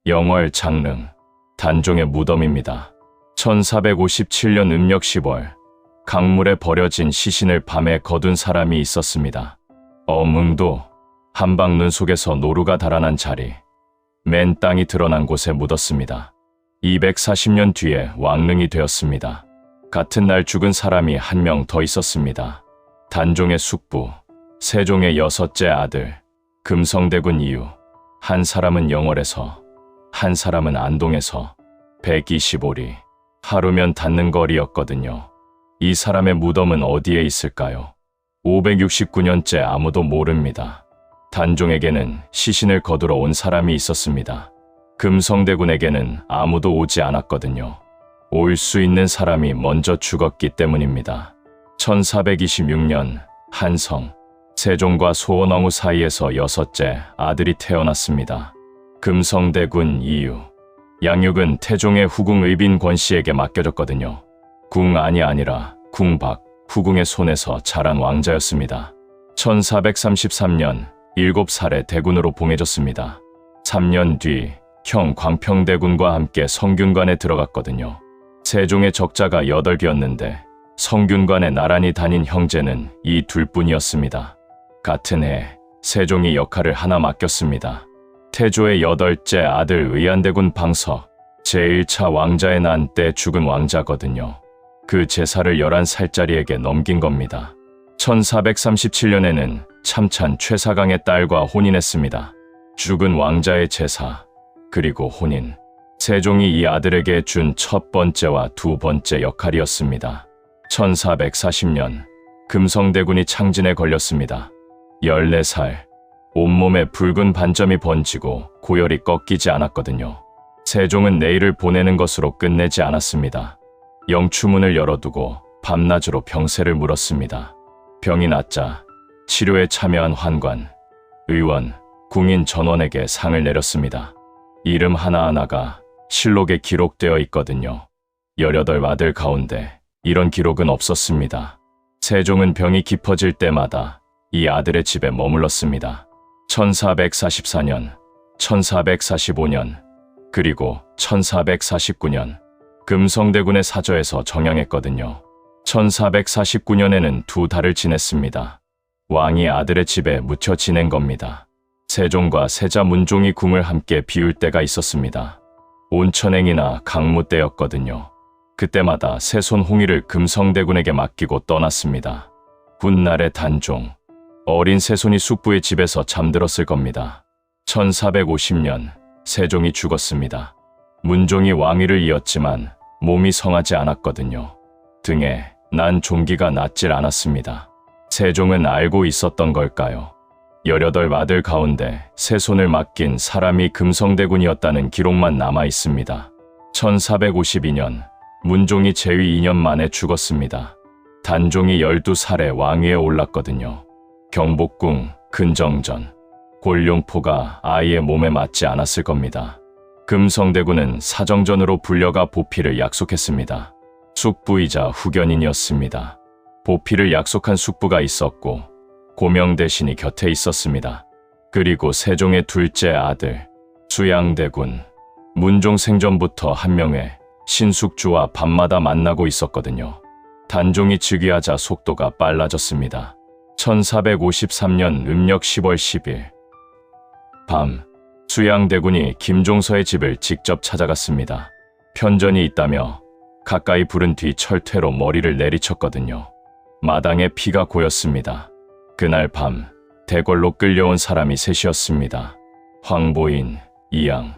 영월 장릉 단종의 무덤입니다. 1457년 음력 10월 강물에 버려진 시신을 밤에 거둔 사람이 있었습니다. 어흥도 한방 눈 속에서 노루가 달아난 자리, 맨 땅이 드러난 곳에 묻었습니다. 240년 뒤에 왕릉이 되었습니다. 같은 날 죽은 사람이 한 명 더 있었습니다. 단종의 숙부, 세종의 6째 아들, 금성대군 이유. 한 사람은 영월에서, 한 사람은 안동에서. 125리, 하루면 닿는 거리였거든요. 이 사람의 무덤은 어디에 있을까요? 569년째 아무도 모릅니다. 단종에게는 시신을 거두러 온 사람이 있었습니다. 금성대군에게는 아무도 오지 않았거든요. 올 수 있는 사람이 먼저 죽었기 때문입니다. 1426년 한성, 세종과 소원왕후 사이에서 6째 아들이 태어났습니다. 금성대군 이유. 양육은 태종의 후궁 의빈 권씨에게 맡겨졌거든요. 궁안이 아니라 궁박, 후궁의 손에서 자란 왕자였습니다. 1433년 7살에 대군으로 봉해졌습니다. 3년 뒤 형 광평대군과 함께 성균관에 들어갔거든요. 세종의 적자가 8개였는데 성균관에 나란히 다닌 형제는 이 둘뿐이었습니다. 같은 해 세종이 역할을 하나 맡겼습니다. 태조의 8째 아들 의안대군 방석, 제1차 왕자에 난 때 죽은 왕자거든요. 그 제사를 11살짜리에게 넘긴 겁니다. 1437년에는 참찬 최사강의 딸과 혼인했습니다. 죽은 왕자의 제사, 그리고 혼인. 세종이 이 아들에게 준 첫 번째와 두 번째 역할이었습니다. 1440년 금성대군이 창진에 걸렸습니다. 14살, 온몸에 붉은 반점이 번지고 고열이 꺾이지 않았거든요. 세종은 내일을 보내는 것으로 끝내지 않았습니다. 영추문을 열어두고 밤낮으로 병세를 물었습니다. 병이 낫자 치료에 참여한 환관, 의원, 궁인 전원에게 상을 내렸습니다. 이름 하나하나가 실록에 기록되어 있거든요. 18아들 가운데 이런 기록은 없었습니다. 세종은 병이 깊어질 때마다 이 아들의 집에 머물렀습니다. 1444년, 1445년, 그리고 1449년 금성대군의 사저에서 정양했거든요. 1449년에는 2달을 지냈습니다. 왕이 아들의 집에 묻혀 지낸 겁니다. 세종과 세자 문종이 궁을 함께 비울 때가 있었습니다. 온천행이나 강무 때였거든요. 그때마다 새손 홍의를 금성대군에게 맡기고 떠났습니다. 훗날의 단종, 어린 새손이 숙부의 집에서 잠들었을 겁니다. 1450년 세종이 죽었습니다. 문종이 왕위를 이었지만 몸이 성하지 않았거든요. 등에 난 종기가 낫질 않았습니다. 세종은 알고 있었던 걸까요? 18아들 가운데 새손을 맡긴 사람이 금성대군이었다는 기록만 남아 있습니다. 1452년 문종이 재위 2년 만에 죽었습니다. 단종이 12살에 왕위에 올랐거든요. 경복궁, 근정전, 골룡포가 아이의 몸에 맞지 않았을 겁니다. 금성대군은 사정전으로 불려가 보필을 약속했습니다. 숙부이자 후견인이었습니다. 보필을 약속한 숙부가 있었고 고명 대신이 곁에 있었습니다. 그리고 세종의 둘째 아들 수양대군, 문종 생전부터 한명회 신숙주와 밤마다 만나고 있었거든요. 단종이 즉위하자 속도가 빨라졌습니다. 1453년 음력 10월 10일 밤, 수양대군이 김종서의 집을 직접 찾아갔습니다. 편전이 있다며 가까이 부른 뒤 철퇴로 머리를 내리쳤거든요. 마당에 피가 고였습니다. 그날 밤 대궐로 끌려온 사람이 셋이었습니다. 황보인, 이양,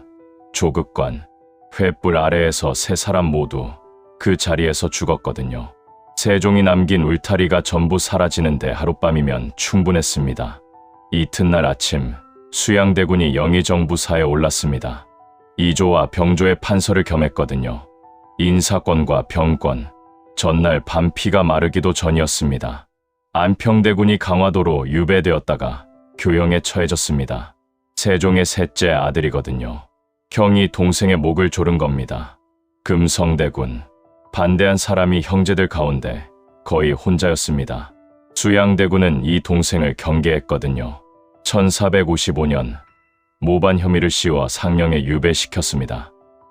조극관, 횃불 아래에서 3사람 모두 그 자리에서 죽었거든요. 세종이 남긴 울타리가 전부 사라지는데 하룻밤이면 충분했습니다. 이튿날 아침 수양대군이 영의정부사에 올랐습니다. 이조와 병조의 판서를 겸했거든요. 인사권과 병권, 전날 밤 피가 마르기도 전이었습니다. 안평대군이 강화도로 유배되었다가 교영에 처해졌습니다. 세종의 셋째 아들이거든요. 형이 동생의 목을 조른 겁니다. 금성대군, 반대한 사람이 형제들 가운데 거의 혼자였습니다. 수양대군은 이 동생을 경계했거든요. 1455년 모반 혐의를 씌워 상령에 유배시켰습니다.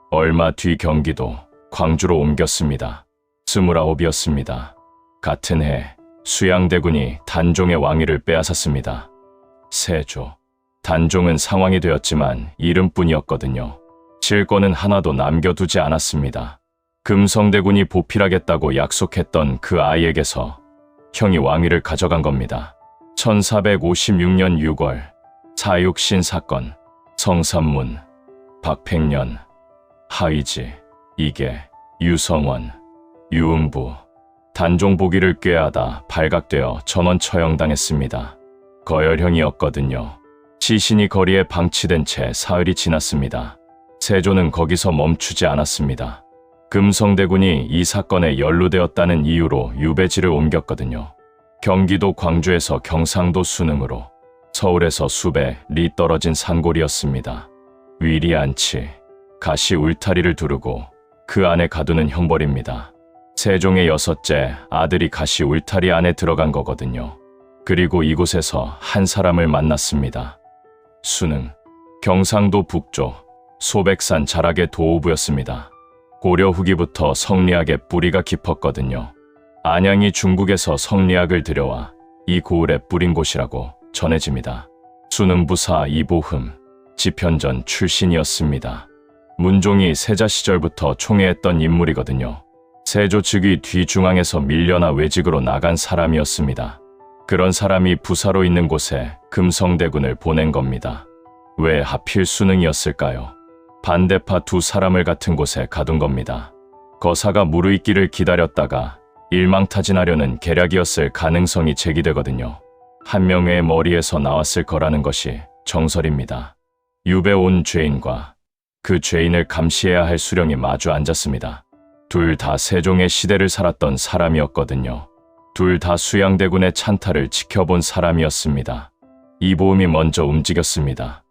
얼마 뒤 경기도 광주로 옮겼습니다. 29이었습니다. 같은 해 수양대군이 단종의 왕위를 빼앗았습니다. 세조. 단종은 상왕이 되었지만 이름뿐이었거든요. 실권은 하나도 남겨두지 않았습니다. 금성대군이 보필하겠다고 약속했던 그 아이에게서 형이 왕위를 가져간 겁니다. 1456년 6월 사육신 사건, 성삼문, 박팽년, 하의지, 이계, 유성원, 유음부, 단종 보기를 꾀하다 발각되어 전원 처형당했습니다. 거열형이었거든요. 시신이 거리에 방치된 채 사흘이 지났습니다. 세조는 거기서 멈추지 않았습니다. 금성대군이 이 사건에 연루되었다는 이유로 유배지를 옮겼거든요. 경기도 광주에서 경상도 순흥으로, 서울에서 수백 리 떨어진 산골이었습니다. 위리 안치, 가시 울타리를 두르고 그 안에 가두는 형벌입니다. 세종의 6째 아들이 가시 울타리 안에 들어간 거거든요. 그리고 이곳에서 한 사람을 만났습니다. 순흥, 경상도 북쪽 소백산 자락의 도호부였습니다. 고려 후기부터 성리학의 뿌리가 깊었거든요. 안양이 중국에서 성리학을 들여와 이 고을에 뿌린 곳이라고 전해집니다. 순흥부사 이보흠, 지편전 출신이었습니다. 문종이 세자 시절부터 총애했던 인물이거든요. 세조 즉위 뒤 중앙에서 밀려나 외직으로 나간 사람이었습니다. 그런 사람이 부사로 있는 곳에 금성대군을 보낸 겁니다. 왜 하필 순흥이었을까요? 반대파 두 사람을 같은 곳에 가둔 겁니다. 거사가 무르익기를 기다렸다가 일망타진하려는 계략이었을 가능성이 제기되거든요. 한 명의 머리에서 나왔을 거라는 것이 정설입니다. 유배 온 죄인과 그 죄인을 감시해야 할 수령이 마주 앉았습니다. 둘 다 세종의 시대를 살았던 사람이었거든요. 둘 다 수양대군의 찬탈을 지켜본 사람이었습니다. 이보음이 먼저 움직였습니다.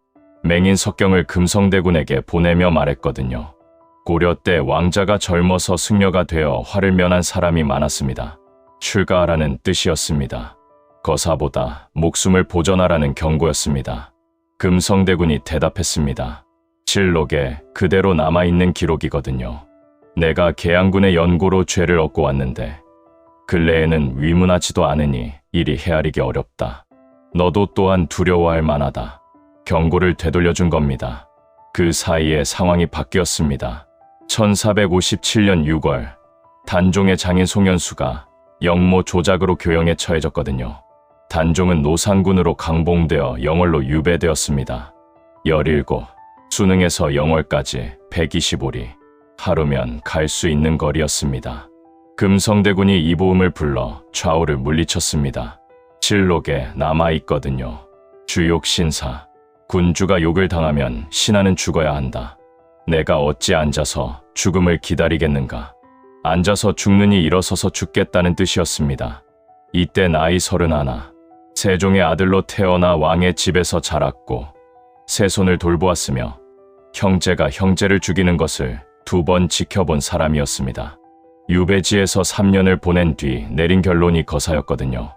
맹인 석경을 금성대군에게 보내며 말했거든요. 고려 때 왕자가 젊어서 승려가 되어 화를 면한 사람이 많았습니다. 출가하라는 뜻이었습니다. 거사보다 목숨을 보전하라는 경고였습니다. 금성대군이 대답했습니다. 실록에 그대로 남아있는 기록이거든요. 내가 계양군의 연고로 죄를 얻고 왔는데 근래에는 위문하지도 않으니 일이 헤아리기 어렵다. 너도 또한 두려워할 만하다. 경고를 되돌려준 겁니다. 그 사이에 상황이 바뀌었습니다. 1457년 6월 단종의 장인 송현수가 영모 조작으로 교영에 처해졌거든요. 단종은 노상군으로 강봉되어 영월로 유배되었습니다. 17, 순흥에서 영월까지 125리, 하루면 갈 수 있는 거리였습니다. 금성대군이 이보음을 불러 좌우를 물리쳤습니다. 실록에 남아있거든요. 주욕신사, 군주가 욕을 당하면 신하는 죽어야 한다. 내가 어찌 앉아서 죽음을 기다리겠는가. 앉아서 죽느니 일어서서 죽겠다는 뜻이었습니다. 이때 나이 31, 세종의 아들로 태어나 왕의 집에서 자랐고 세손을 돌보았으며 형제가 형제를 죽이는 것을 2번 지켜본 사람이었습니다. 유배지에서 3년을 보낸 뒤 내린 결론이 거사였거든요.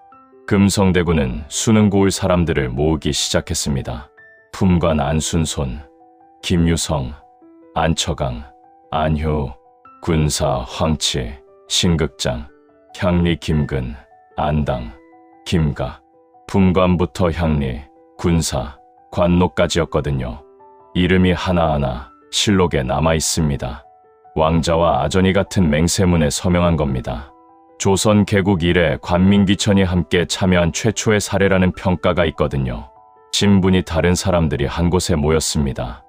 금성대군은 순흥고을 사람들을 모으기 시작했습니다. 품관 안순손, 김유성, 안처강, 안효, 군사 황치, 신극장, 향리 김근, 안당, 김가, 품관부터 향리, 군사, 관노까지였거든요. 이름이 하나하나 실록에 남아있습니다. 왕자와 아전이 같은 맹세문에 서명한 겁니다. 조선 개국 이래 관민귀천이 함께 참여한 최초의 사례라는 평가가 있거든요. 신분이 다른 사람들이 한 곳에 모였습니다.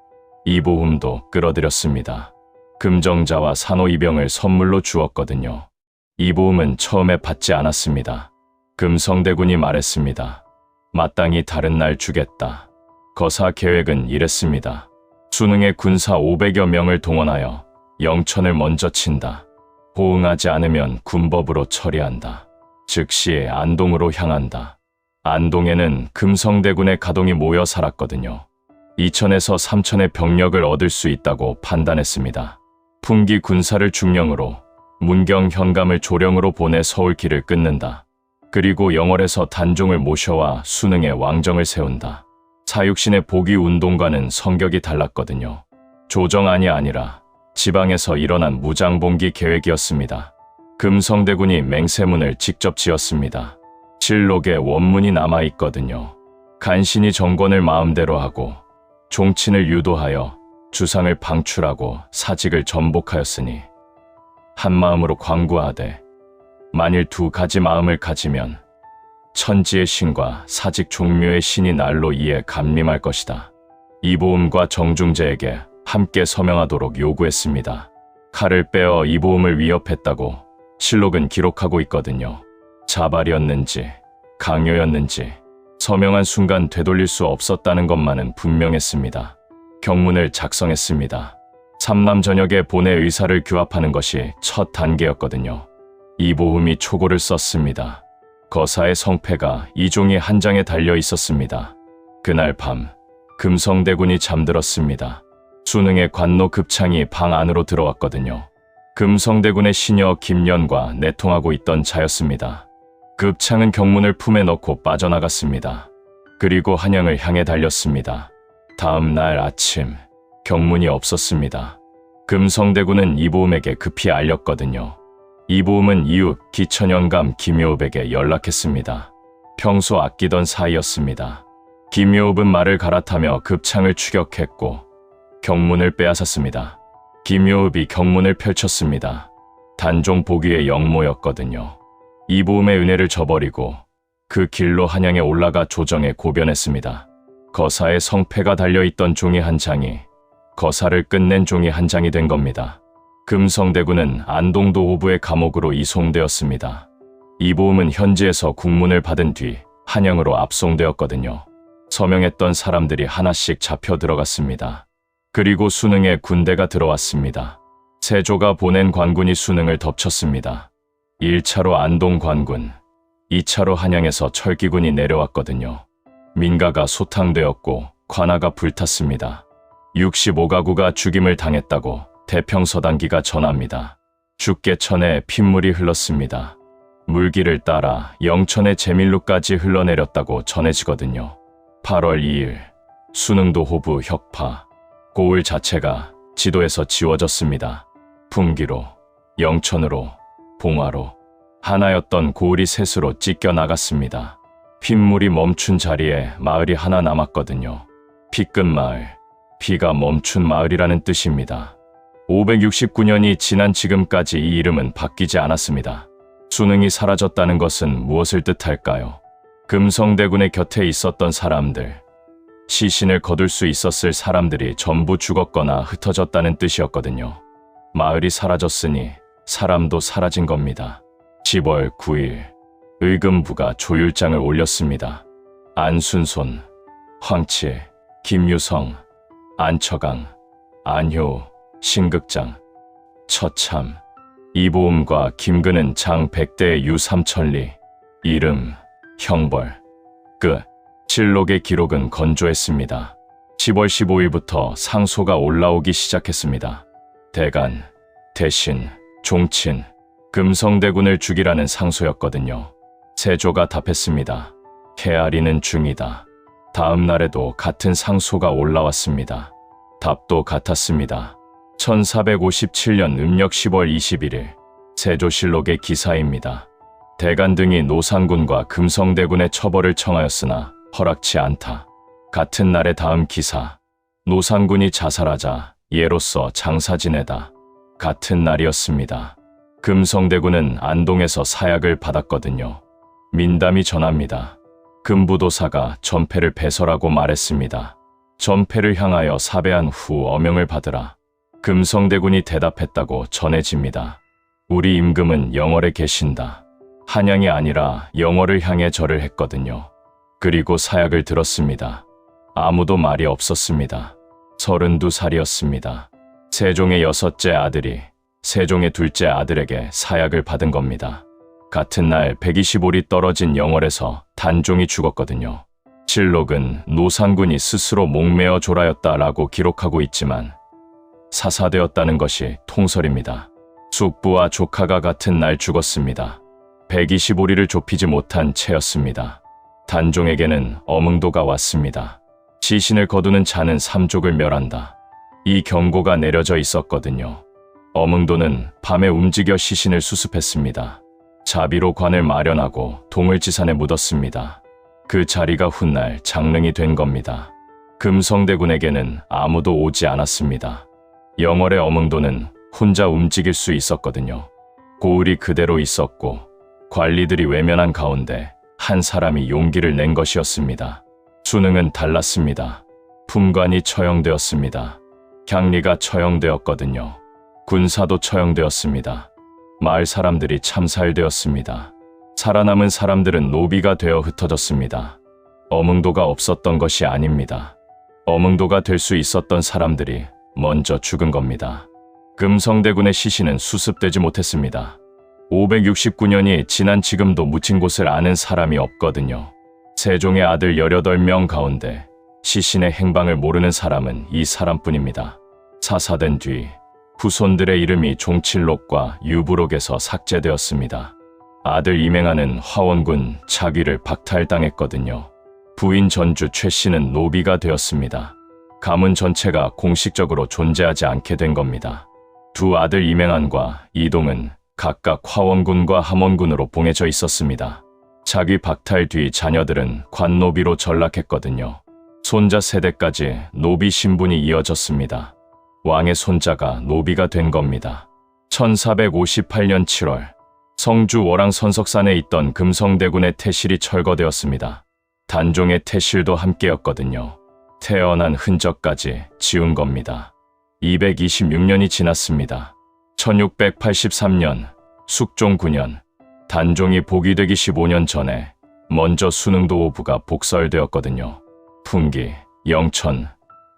이보음도 끌어들였습니다. 금정자와 산호이병을 선물로 주었거든요. 이보음은 처음에 받지 않았습니다. 금성대군이 말했습니다. 마땅히 다른 날 주겠다. 거사 계획은 이랬습니다. 순흥의 군사 500여 명을 동원하여 영천을 먼저 친다. 호응하지 않으면 군법으로 처리한다. 즉시 안동으로 향한다. 안동에는 금성대군의 가동이 모여 살았거든요. 2천에서 3천의 병력을 얻을 수 있다고 판단했습니다. 풍기 군사를 중령으로, 문경 현감을 조령으로 보내 서울길을 끊는다. 그리고 영월에서 단종을 모셔와 순흥에 왕정을 세운다. 사육신의 복위 운동과는 성격이 달랐거든요. 조정안이 아니라 지방에서 일어난 무장봉기 계획이었습니다. 금성대군이 맹세문을 직접 지었습니다. 칠록에 원문이 남아있거든요. 간신히 정권을 마음대로 하고 종친을 유도하여 주상을 방출하고 사직을 전복하였으니 한마음으로 광구하되 만일 두 가지 마음을 가지면 천지의 신과 사직 종묘의 신이 날로 이에 감림할 것이다. 이보음과 정중재에게 함께 서명하도록 요구했습니다. 칼을 빼어 이보음을 위협했다고 실록은 기록하고 있거든요. 자발이었는지 강요였는지 서명한 순간 되돌릴 수 없었다는 것만은 분명했습니다. 경문을 작성했습니다. 삼남 전역의 본의 의사를 규합하는 것이 첫 단계였거든요. 이보음이 초고를 썼습니다. 거사의 성패가 이 종이 한 장에 달려 있었습니다. 그날 밤 금성대군이 잠들었습니다. 수능의 관노 급창이 방 안으로 들어왔거든요. 금성대군의 시녀 김연과 내통하고 있던 자였습니다. 급창은 경문을 품에 넣고 빠져나갔습니다. 그리고 한양을 향해 달렸습니다. 다음 날 아침 경문이 없었습니다. 금성대군은 이보음에게 급히 알렸거든요. 이보음은 이웃 기천영감 김효읍에게 연락했습니다. 평소 아끼던 사이였습니다. 김효읍은 말을 갈아타며 급창을 추격했고 경문을 빼앗았습니다. 김효읍이 경문을 펼쳤습니다. 단종 복위의 영모였거든요. 이보음의 은혜를 저버리고 그 길로 한양에 올라가 조정에 고변했습니다. 거사의 성패가 달려있던 종이 한 장이 거사를 끝낸 종이 한 장이 된 겁니다. 금성대군은 안동도 오부의 감옥으로 이송되었습니다. 이보음은 현지에서 국문을 받은 뒤 한양으로 압송되었거든요. 서명했던 사람들이 하나씩 잡혀 들어갔습니다. 그리고 수능에 군대가 들어왔습니다. 세조가 보낸 관군이 수능을 덮쳤습니다. 1차로 안동 관군, 2차로 한양에서 철기군이 내려왔거든요. 민가가 소탕되었고 관아가 불탔습니다. 65가구가 죽임을 당했다고 대평서당기가 전합니다. 죽게천에 핏물이 흘렀습니다. 물길을 따라 영천의 제밀루까지 흘러내렸다고 전해지거든요. 8월 2일 수능도 호부 혁파, 고을 자체가 지도에서 지워졌습니다. 풍기로, 영천으로, 봉화로 하나였던 고을이 셋으로 찢겨 나갔습니다. 핏물이 멈춘 자리에 마을이 하나 남았거든요. 피끝마을, 피가 멈춘 마을이라는 뜻입니다. 569년이 지난 지금까지 이 이름은 바뀌지 않았습니다. 수능이 사라졌다는 것은 무엇을 뜻할까요? 금성대군의 곁에 있었던 사람들, 시신을 거둘 수 있었을 사람들이 전부 죽었거나 흩어졌다는 뜻이었거든요. 마을이 사라졌으니 사람도 사라진 겁니다. 10월 9일 의금부가 조율장을 올렸습니다. 안순손, 황칠, 김유성, 안처강, 안효, 신극장, 처참, 이보음과 김근은 장 100대의 유 3천리, 이름, 형벌, 끝. 칠록의 기록은 건조했습니다. 10월 15일부터 상소가 올라오기 시작했습니다. 대간, 대신, 종친, 금성대군을 죽이라는 상소였거든요. 세조가 답했습니다. 헤아리는 중이다. 다음 날에도 같은 상소가 올라왔습니다. 답도 같았습니다. 1457년 음력 10월 21일 세조실록의 기사입니다. 대간 등이 노상군과 금성대군의 처벌을 청하였으나 허락치 않다. 같은 날의 다음 기사, 노상군이 자살하자 예로서 장사 지내다. 같은 날이었습니다. 금성대군은 안동에서 사약을 받았거든요. 민담이 전합니다. 금부도사가 전패를 배설하고 말했습니다. 전패를 향하여 사배한 후 어명을 받으라. 금성대군이 대답했다고 전해집니다. 우리 임금은 영월에 계신다. 한양이 아니라 영월을 향해 절을 했거든요. 그리고 사약을 들었습니다. 아무도 말이 없었습니다. 32살이었습니다. 세종의 6째 아들이 세종의 2째 아들에게 사약을 받은 겁니다. 같은 날 125리 떨어진 영월에서 단종이 죽었거든요. 실록은 노상군이 스스로 목매어 졸하였다라고 기록하고 있지만 사사되었다는 것이 통설입니다. 숙부와 조카가 같은 날 죽었습니다. 125리를 좁히지 못한 채였습니다. 단종에게는 어몽도가 왔습니다. 시신을 거두는 자는 삼족을 멸한다. 이 경고가 내려져 있었거든요. 어몽도는 밤에 움직여 시신을 수습했습니다. 자비로 관을 마련하고 동을지산에 묻었습니다. 그 자리가 훗날 장릉이 된 겁니다. 금성대군에게는 아무도 오지 않았습니다. 영월의 어몽도는 혼자 움직일 수 있었거든요. 고을이 그대로 있었고 관리들이 외면한 가운데 한 사람이 용기를 낸 것이었습니다. 수능은 달랐습니다. 품관이 처형되었습니다. 갱리가 처형되었거든요. 군사도 처형되었습니다. 마을 사람들이 참살되었습니다. 살아남은 사람들은 노비가 되어 흩어졌습니다. 어몽도가 없었던 것이 아닙니다. 어몽도가 될 수 있었던 사람들이 먼저 죽은 겁니다. 금성대군의 시신은 수습되지 못했습니다. 569년이 지난 지금도 묻힌 곳을 아는 사람이 없거든요. 세종의 아들 18명 가운데 시신의 행방을 모르는 사람은 이 사람뿐입니다. 사사된 뒤 후손들의 이름이 종칠록과 유부록에서 삭제되었습니다. 아들 이맹하는 화원군 자귀를 박탈당했거든요. 부인 전주 최씨는 노비가 되었습니다. 가문 전체가 공식적으로 존재하지 않게 된 겁니다. 두 아들 이맹한과 이동은 각각 화원군과 함원군으로 봉해져 있었습니다. 자귀 박탈 뒤 자녀들은 관노비로 전락했거든요. 손자 세대까지 노비 신분이 이어졌습니다. 왕의 손자가 노비가 된 겁니다. 1458년 7월 성주 월왕 선석산에 있던 금성대군의 태실이 철거되었습니다. 단종의 태실도 함께였거든요. 태어난 흔적까지 지운 겁니다. 226년이 지났습니다. 1683년 숙종 9년 단종이 복이 되기 15년 전에 먼저 수능도 오부가 복설되었거든요. 풍기, 영천,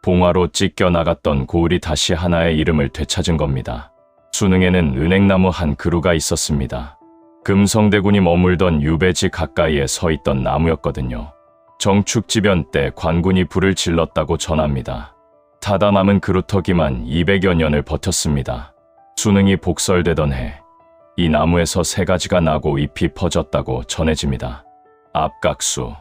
봉화로 찢겨 나갔던 고을이 다시 하나의 이름을 되찾은 겁니다. 수능에는 은행나무 한 그루가 있었습니다. 금성대군이 머물던 유배지 가까이에 서 있던 나무였거든요. 정축지변 때 관군이 불을 질렀다고 전합니다. 타다 남은 그루터기만 200여 년을 버텼습니다. 수능이 복설되던 해, 이 나무에서 새 가지가 나고 잎이 퍼졌다고 전해집니다. 앞각수,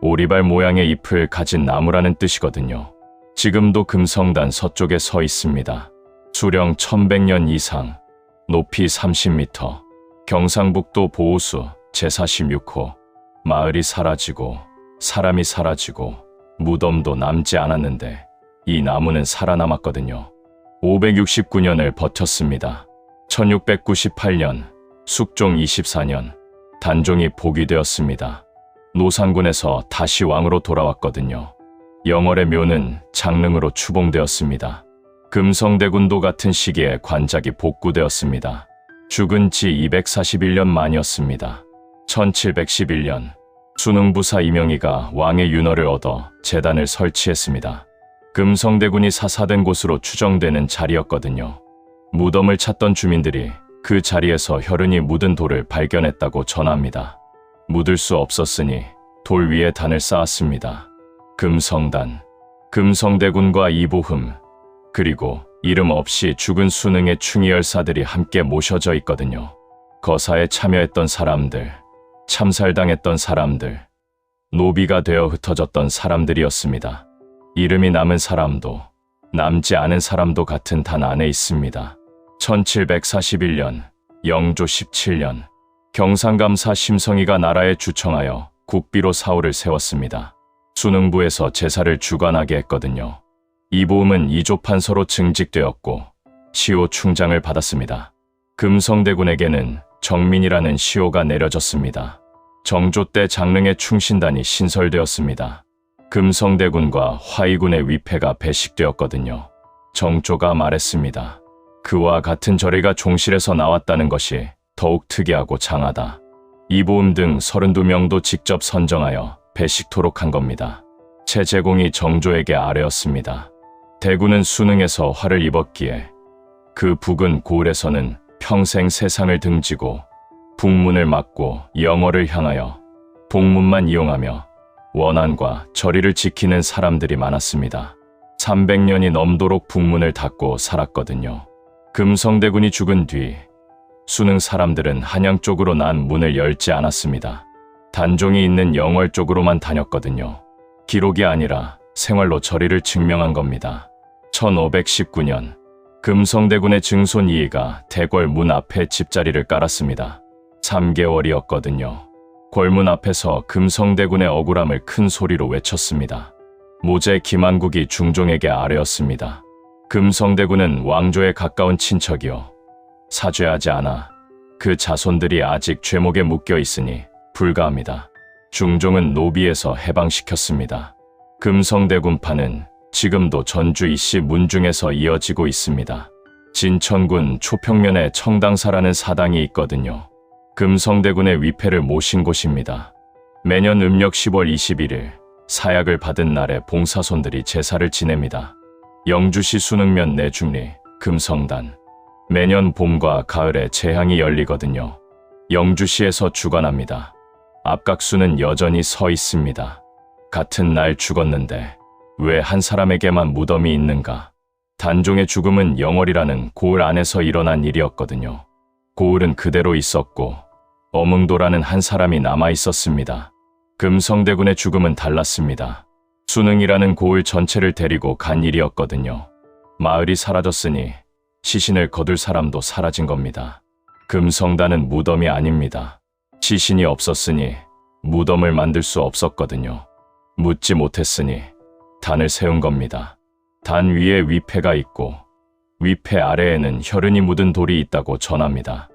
오리발 모양의 잎을 가진 나무라는 뜻이거든요. 지금도 금성단 서쪽에 서 있습니다. 수령 1100년 이상, 높이 30m, 경상북도 보호수 제46호. 마을이 사라지고 사람이 사라지고 무덤도 남지 않았는데 이 나무는 살아남았거든요. 569년을 버텼습니다. 1698년, 숙종 24년, 단종이 복이 되었습니다. 노상군에서 다시 왕으로 돌아왔거든요. 영월의 묘는 장릉으로 추봉되었습니다. 금성대군도 같은 시기에 관작이 복구되었습니다. 죽은 지 241년 만이었습니다. 1711년 수능부사 이명희가 왕의 윤허를 얻어 제단을 설치했습니다. 금성대군이 사사된 곳으로 추정되는 자리였거든요. 무덤을 찾던 주민들이 그 자리에서 혈흔이 묻은 돌을 발견했다고 전합니다. 묻을 수 없었으니 돌 위에 단을 쌓았습니다. 금성단, 금성대군과 이보흠, 그리고 이름 없이 죽은 수능의 충의열사들이 함께 모셔져 있거든요. 거사에 참여했던 사람들, 참살당했던 사람들, 노비가 되어 흩어졌던 사람들이었습니다. 이름이 남은 사람도 남지 않은 사람도 같은 단 안에 있습니다. 1741년, 영조 17년, 경상감사 심성희가 나라에 주청하여 국비로 사후를 세웠습니다. 수능부에서 제사를 주관하게 했거든요. 이보음은 이조판서로 증직되었고 시호 충장을 받았습니다. 금성대군에게는 정민이라는 시호가 내려졌습니다. 정조 때 장릉의 충신단이 신설되었습니다. 금성대군과 화이군의 위패가 배식되었거든요. 정조가 말했습니다. 그와 같은 저리가 종실에서 나왔다는 것이 더욱 특이하고 장하다. 이보음 등 32명도 직접 선정하여 배식토록 한 겁니다. 최재공이 정조에게 아뢰었습니다. 대군은 수능에서 화를 입었기에 그 북은 고을에서는 평생 세상을 등지고 북문을 막고 영월을 향하여 동문만 이용하며 원안과 절의를 지키는 사람들이 많았습니다. 300년이 넘도록 북문을 닫고 살았거든요. 금성대군이 죽은 뒤 수능 사람들은 한양 쪽으로 난 문을 열지 않았습니다. 단종이 있는 영월 쪽으로만 다녔거든요. 기록이 아니라 생활로 저리를 증명한 겁니다. 1519년 금성대군의 증손 이의가 대궐 문 앞에 집자리를 깔았습니다. 3개월이었거든요. 골문 앞에서 금성대군의 억울함을 큰 소리로 외쳤습니다. 모제 김한국이 중종에게 아뢰었습니다. 금성대군은 왕조에 가까운 친척이요. 사죄하지 않아 그 자손들이 아직 죄목에 묶여 있으니 불가합니다. 중종은 노비에서 해방시켰습니다. 금성대군파는 지금도 전주 이씨 문중에서 이어지고 있습니다. 진천군 초평면에 청당사라는 사당이 있거든요. 금성대군의 위패를 모신 곳입니다. 매년 음력 10월 21일 사약을 받은 날에 봉사손들이 제사를 지냅니다. 영주시 순흥면 내중리 금성단. 매년 봄과 가을에 제향이 열리거든요. 영주시에서 주관합니다. 앞각수는 여전히 서 있습니다. 같은 날 죽었는데 왜 한 사람에게만 무덤이 있는가? 단종의 죽음은 영월이라는 고을 안에서 일어난 일이었거든요. 고을은 그대로 있었고 어몽도라는 한 사람이 남아 있었습니다. 금성대군의 죽음은 달랐습니다. 순흥이라는 고을 전체를 데리고 간 일이었거든요. 마을이 사라졌으니 시신을 거둘 사람도 사라진 겁니다. 금성단은 무덤이 아닙니다. 시신이 없었으니 무덤을 만들 수 없었거든요. 묻지 못했으니 단을 세운 겁니다. 단 위에 위패가 있고 위패 아래에는 혈흔이 묻은 돌이 있다고 전합니다.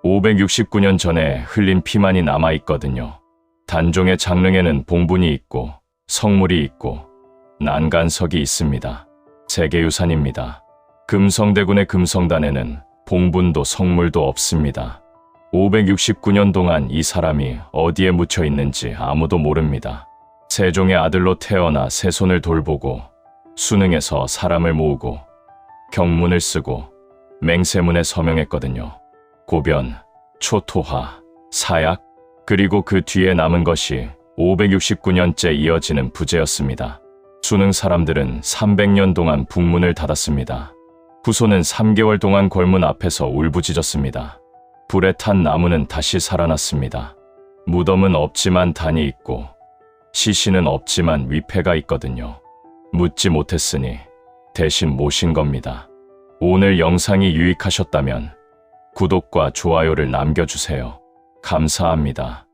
569년 전에 흘린 피만이 남아있거든요. 단종의 장릉에는 봉분이 있고 성물이 있고 난간석이 있습니다. 세계유산입니다. 금성대군의 금성단에는 봉분도 성물도 없습니다. 569년 동안 이 사람이 어디에 묻혀 있는지 아무도 모릅니다. 세종의 아들로 태어나 세손을 돌보고 순흥에서 사람을 모으고 경문을 쓰고 맹세문에 서명했거든요. 고변, 초토화, 사약, 그리고 그 뒤에 남은 것이 569년째 이어지는 부재였습니다. 순흥 사람들은 300년 동안 북문을 닫았습니다. 후손은 3개월 동안 골문 앞에서 울부짖었습니다. 불에 탄 나무는 다시 살아났습니다. 무덤은 없지만 단이 있고 시신은 없지만 위패가 있거든요. 묻지 못했으니 대신 모신 겁니다. 오늘 영상이 유익하셨다면 구독과 좋아요를 남겨주세요. 감사합니다.